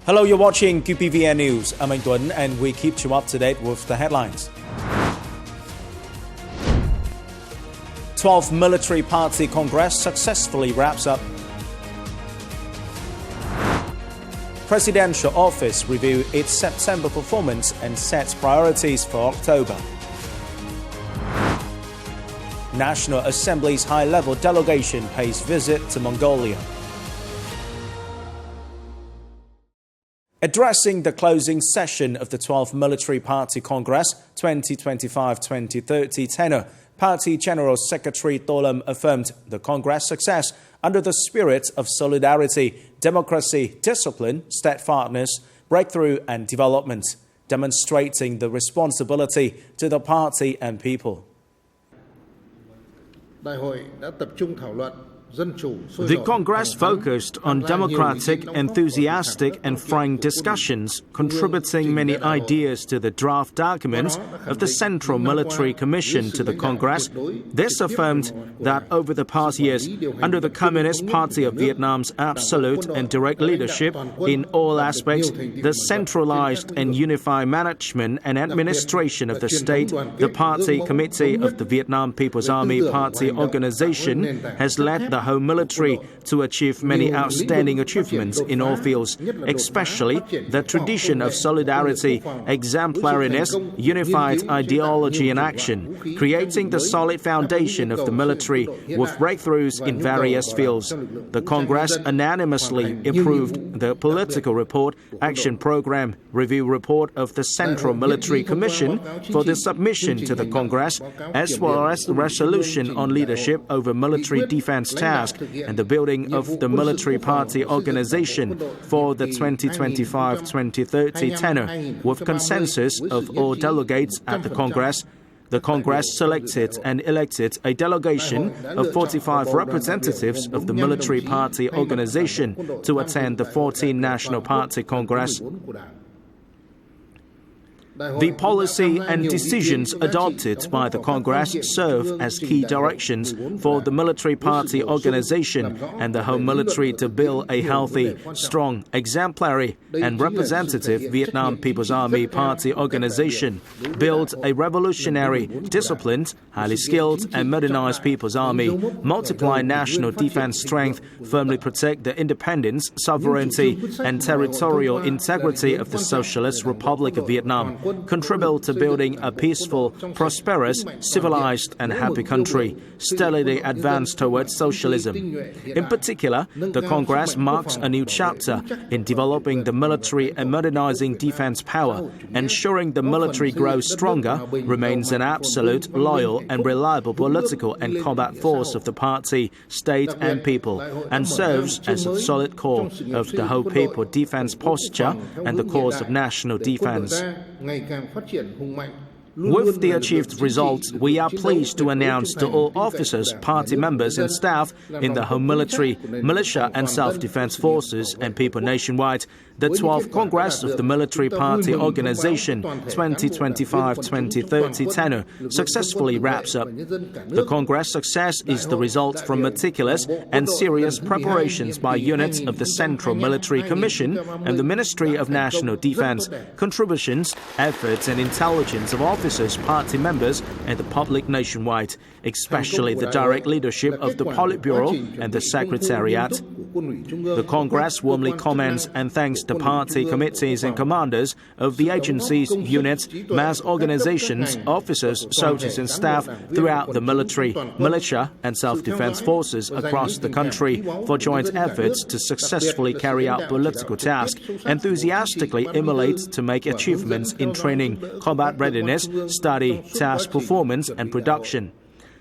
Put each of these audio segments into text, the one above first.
Hello, you're watching QPVN News. I'm Anh Tuấn and we keep you up to date with the headlines. 12th Military Party Congress successfully wraps up. Presidential Office review its September performance and sets priorities for October. National Assembly's high-level delegation pays visit to Mongolia. Addressing the closing session of the 12th Military Party Congress 2025-2030 tenure, Party General Secretary Tolam affirmed the Congress success under the spirit of solidarity, democracy, discipline, steadfastness, breakthrough and development, demonstrating the responsibility to the party and people. The Congress focused on democratic, enthusiastic and frank discussions, contributing many ideas to the draft document of the Central Military Commission to the Congress. This affirmed that over the past years, under the Communist Party of Vietnam's absolute and direct leadership in all aspects, the centralized and unified management and administration of the state, the Party Committee of the Vietnam People's Army Party Organization has led the whole military to achieve many outstanding achievements in all fields, especially the tradition of solidarity, exemplariness, unified ideology and action, creating the solid foundation of the military with breakthroughs in various fields. The Congress unanimously approved the Political Report, Action Program, Review Report of the Central Military Commission for the submission to the Congress, as well as the resolution on leadership over military defense task and the building of the military party organization for the 2025-2030 tenure, with consensus of all delegates at the Congress. The Congress selected and elected a delegation of 45 representatives of the military party organization to attend the 14th National Party Congress. The policy and decisions adopted by the Congress serve as key directions for the military party organization and the whole military to build a healthy, strong, exemplary and representative Vietnam People's Army Party organization, build a revolutionary, disciplined, highly skilled and modernized People's Army, multiply national defense strength, firmly protect the independence, sovereignty and territorial integrity of the Socialist Republic of Vietnam, contribute to building a peaceful, prosperous, civilized and happy country, steadily advance towards socialism. In particular, the Congress marks a new chapter in developing the military and modernizing defense power, ensuring the military grows stronger, remains an absolute, loyal and reliable political and combat force of the party, state and people, and serves as a solid core of the whole people defense posture and the cause of national defense. With the achieved results, we are pleased to announce to all officers, party members and staff in the home military, militia and self-defense forces and people nationwide, the 12th Congress of the Military Party Organization 2025-2030 tenure successfully wraps up. The Congress success is the result from meticulous and serious preparations by units of the Central Military Commission and the Ministry of National Defense, contributions, efforts and intelligence of officers, party members and the public nationwide, especially the direct leadership of the Politburo and the Secretariat. The Congress warmly commends and thanks the party committees and commanders of the agencies, units, mass organizations, officers, soldiers and staff throughout the military, militia and self-defense forces across the country for joint efforts to successfully carry out political tasks, enthusiastically emulate to make achievements in training, combat readiness, study, task performance and production.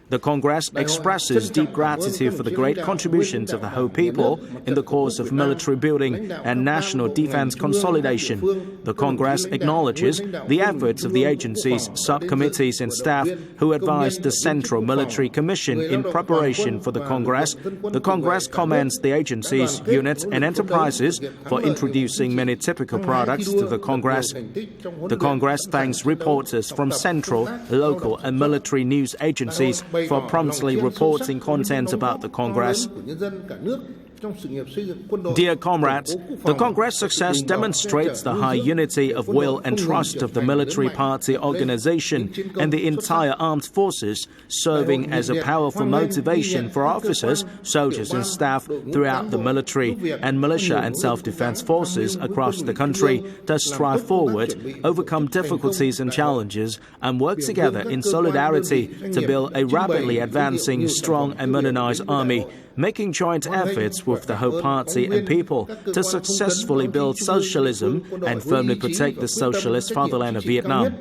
The Congress expresses deep gratitude for the great contributions of the whole people in the cause of military building and national defense consolidation. The Congress acknowledges the efforts of the agencies, subcommittees and staff who advised the Central Military Commission in preparation for the Congress. The Congress commends the agencies, units and enterprises for introducing many typical products to the Congress. The Congress thanks reporters from central, local and military news agencies for promptly reporting content about the Congress. Dear comrades, the Congress success demonstrates the high unity of will and trust of the military party organization and the entire armed forces, serving as a powerful motivation for officers, soldiers and staff throughout the military and militia and self-defense forces across the country to strive forward, overcome difficulties and challenges, and work together in solidarity to build a rapidly advancing, strong and modernized army, making joint efforts with the whole party and people to successfully build socialism and firmly protect the socialist fatherland of Vietnam.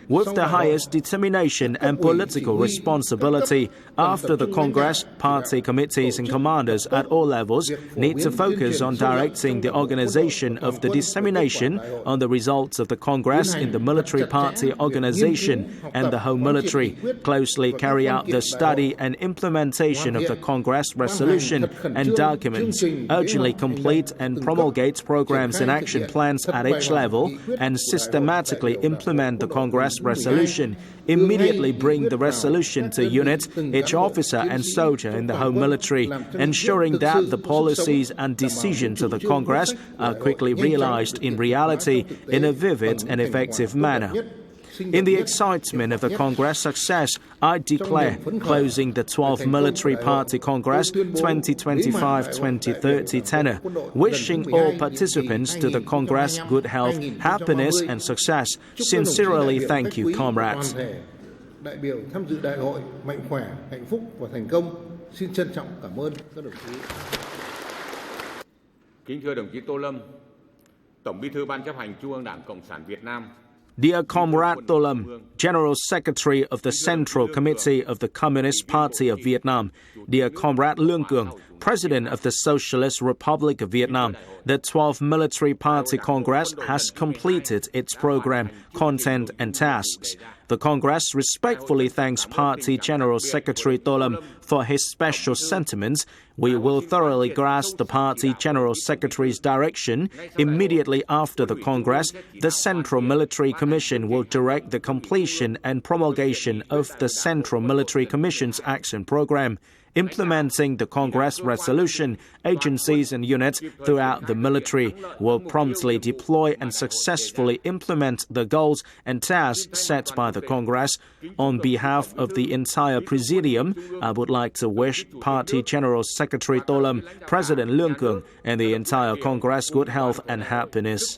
With the highest determination and political responsibility, after the Congress, party committees and commanders at all levels need to focus on directing the organization of the dissemination on the results of the Congress in the military party organization and the whole military, closely carry out the study and implementation of the Congress resolution and documents, urgently complete and promulgate programs and action plans at each level, and systematically implement the Congress resolution, immediately bring the resolution to unit, each officer and soldier in the whole military, ensuring that the policies and decisions of the Congress are quickly realized in reality in a vivid and effective manner. In the excitement of the Congress success, I declare closing the 12th Military Party Congress 2025-2030 tenure, wishing all participants to the Congress good health, happiness and success. Sincerely thank you, comrades. Đại biểu tham dự đại hội mạnh khỏe, hạnh phúc và thành công. Xin trân trọng cảm ơn các đồng chí. Kính thưa đồng chí Tô Lâm, Tổng Bí thư Ban chấp hành Trung ương Đảng Cộng sản Việt Nam. Dear Comrade Tô Lâm, General Secretary of the Central Committee of the Communist Party of Vietnam, dear Comrade Lương Cường, President of the Socialist Republic of Vietnam, the 12th Military Party Congress has completed its program, content and tasks. The Congress respectfully thanks Party General Secretary Tô Lâm for his special sentiments. We will thoroughly grasp the Party General Secretary's direction. Immediately after the Congress, the Central Military Commission will direct the completion and promulgation of the Central Military Commission's action program. Implementing the Congress resolution, agencies and units throughout the military will promptly deploy and successfully implement the goals and tasks set by the Congress. On behalf of the entire Presidium, I would like to wish Party General Secretary Tô Lâm, President Lương Cường, and the entire Congress good health and happiness.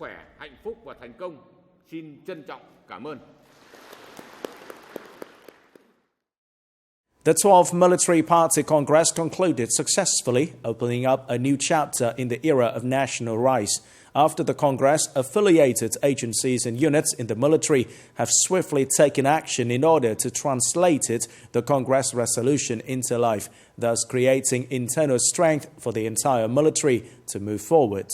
The 12th Military Party Congress concluded successfully, opening up a new chapter in the era of national rise. After the Congress, affiliated agencies and units in the military have swiftly taken action in order to translate the Congress resolution into life, thus creating internal strength for the entire military to move forward.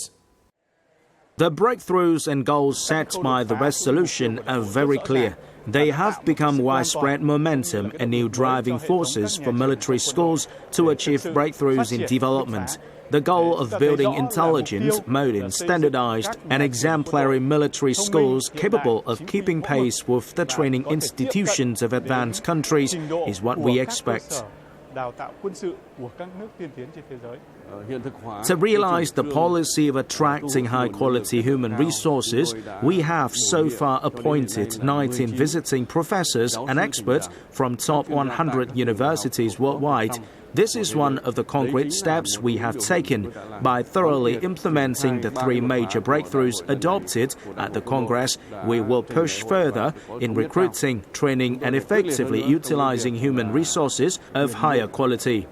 The breakthroughs and goals set by the resolution are very clear. They have become widespread momentum and new driving forces for military schools to achieve breakthroughs in development. The goal of building intelligent, modern, standardized, and exemplary military schools capable of keeping pace with the training institutions of advanced countries is what we expect. To realize the policy of attracting high-quality human resources, we have so far appointed 19 visiting professors and experts from top 100 universities worldwide. This is one of the concrete steps we have taken. By thoroughly implementing the three major breakthroughs adopted at the Congress, we will push further in recruiting, training, and effectively utilizing human resources of higher quality.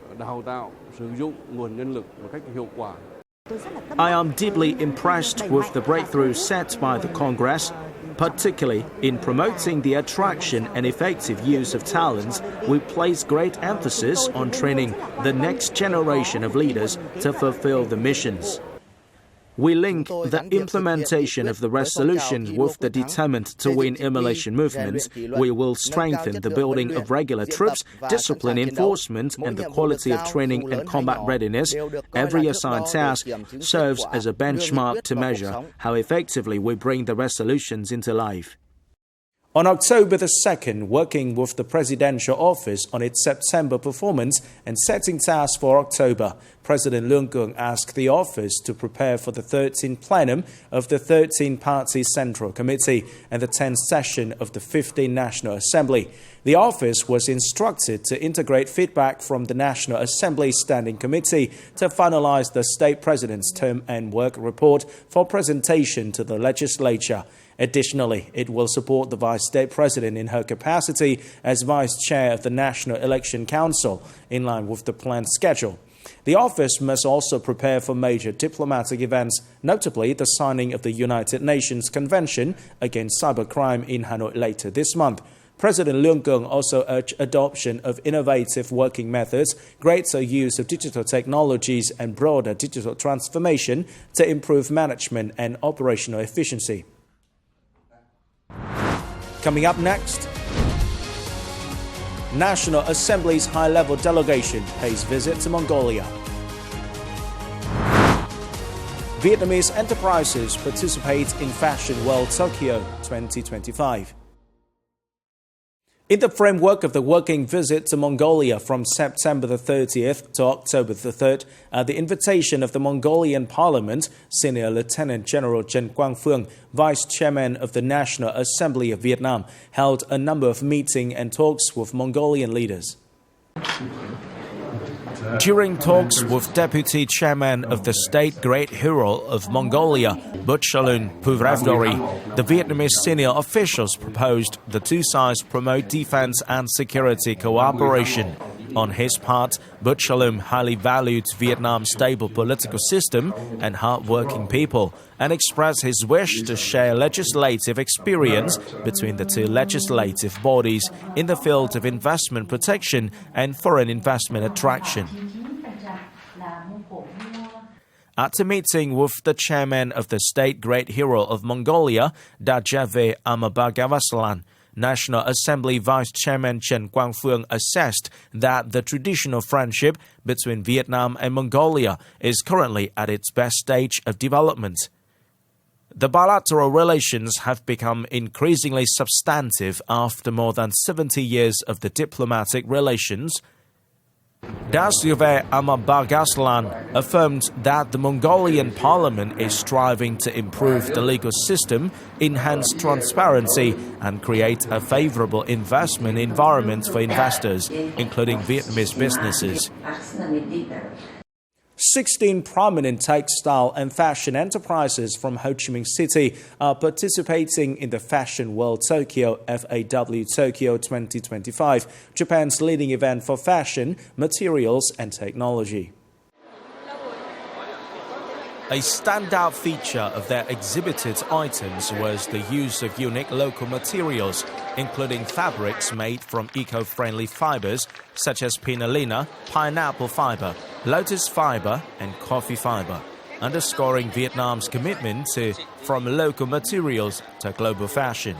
I am deeply impressed with the breakthrough set by the Congress, particularly in promoting the attraction and effective use of talents. We place great emphasis on training the next generation of leaders to fulfill the missions. We link the implementation of the resolution with the determined to win immolation movement. We will strengthen the building of regular troops, discipline enforcement, and the quality of training and combat readiness. Every assigned task serves as a benchmark to measure how effectively we bring the resolutions into life. On October the 2nd, working with the Presidential Office on its September performance and setting tasks for October, President Lương Cường asked the office to prepare for the 13th plenum of the 13-party Central Committee and the 10th session of the 15th National Assembly. The office was instructed to integrate feedback from the National Assembly Standing Committee to finalize the state president's term and work report for presentation to the legislature. Additionally, it will support the Vice State President in her capacity as Vice Chair of the National Election Council, in line with the planned schedule. The office must also prepare for major diplomatic events, notably the signing of the United Nations Convention against Cybercrime in Hanoi later this month. President Lương Cường also urged adoption of innovative working methods, greater use of digital technologies, and broader digital transformation to improve management and operational efficiency. Coming up next, National Assembly's high-level delegation pays visit to Mongolia. Vietnamese enterprises participate in Fashion World Tokyo 2025. In the framework of the working visit to Mongolia from September the 30th to October the 3rd, at the invitation of the Mongolian Parliament, Senior Lieutenant General Trần Quang Phương, Vice Chairman of the National Assembly of Vietnam, held a number of meetings and talks with Mongolian leaders. During talks with Deputy Chairman of the State Great Hero of Mongolia, Butchalun Puvravdori, the Vietnamese senior officials proposed the two sides promote defense and security cooperation. On his part, Butchalun highly valued Vietnam's stable political system and hard-working people, and expressed his wish to share legislative experience between the two legislative bodies in the field of investment protection and foreign investment attraction. At a meeting with the chairman of the State Great Hero of Mongolia, Dajave Amabagavasalan, National Assembly Vice Chairman Trần Quang Phương assessed that the traditional friendship between Vietnam and Mongolia is currently at its best stage of development. The bilateral relations have become increasingly substantive after more than 70 years of the diplomatic relations. Dajave Amabagavasalan affirmed that the Mongolian parliament is striving to improve the legal system, enhance transparency, and create a favorable investment environment for investors, including Vietnamese businesses. 16 prominent textile and fashion enterprises from Ho Chi Minh City are participating in the Fashion World Tokyo FAW Tokyo 2025, Japan's leading event for fashion, materials and technology. A standout feature of their exhibited items was the use of unique local materials, including fabrics made from eco-friendly fibers such as pinalina, pineapple fiber, lotus fiber, and coffee fiber, underscoring Vietnam's commitment to from local materials to global fashion.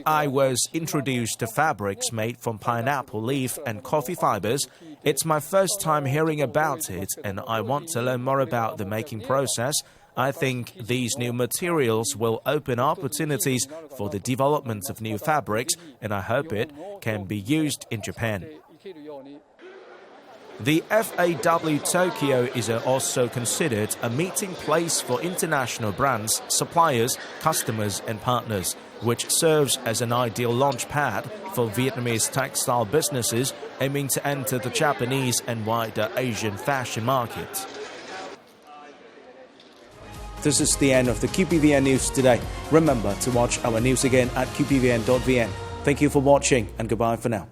I was introduced to fabrics made from pineapple leaf and coffee fibers. It's my first time hearing about it, and I want to learn more about the making process. I think these new materials will open opportunities for the development of new fabrics, and I hope it can be used in Japan. The FAW Tokyo is also considered a meeting place for international brands, suppliers, customers and partners, which serves as an ideal launch pad for Vietnamese textile businesses aiming to enter the Japanese and wider Asian fashion market. This is the end of the QPVN News today. Remember to watch our news again at qpvn.vn. Thank you for watching and goodbye for now.